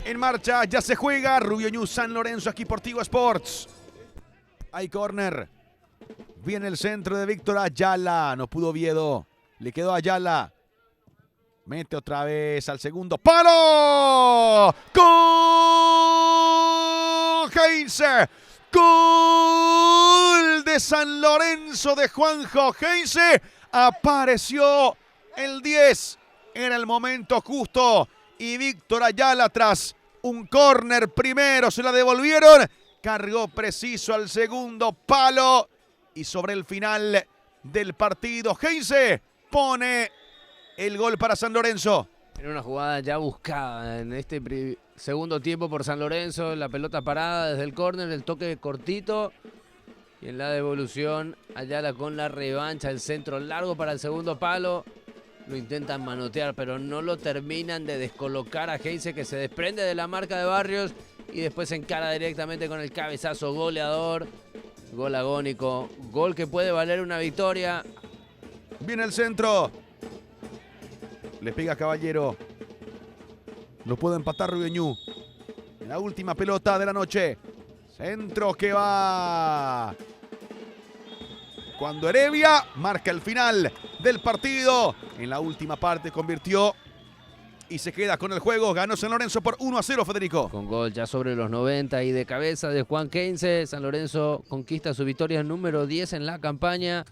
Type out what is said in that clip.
En marcha, ya se juega. Rubio Ñu, San Lorenzo, aquí por Tigo Sports. Hay córner. Viene el centro de Víctor Ayala. No pudo Oviedo. Le quedó Ayala. Mete otra vez al segundo palo. ¡Gol! Heinze. Gol de San Lorenzo de Juanjo Heinze. Apareció el 10. Era el momento justo. Y Víctor Ayala, tras un córner primero, se la devolvieron. Cargó preciso al segundo palo. Y sobre el final del partido, Heinze pone el gol para San Lorenzo. En una jugada ya buscada en este segundo tiempo por San Lorenzo. La pelota parada desde el córner, el toque cortito. Y en la devolución, Ayala con la revancha, el centro largo para el segundo palo. Lo intentan manotear, pero no lo terminan de descolocar a Heinze, que se desprende de la marca de Barrios y después se encara directamente con el cabezazo goleador. Gol agónico, gol que puede valer una victoria. Viene el centro. Le pega Caballero. Lo puede empatar Rubio Ñu. En la última pelota de la noche. Centro que va. Cuando Heredia marca el final del partido. En la última parte convirtió y se queda con el juego. Ganó San Lorenzo por 1-0, Federico. Con gol ya sobre los 90 y de cabeza de Juan Heinze. San Lorenzo conquista su victoria número 10 en la campaña.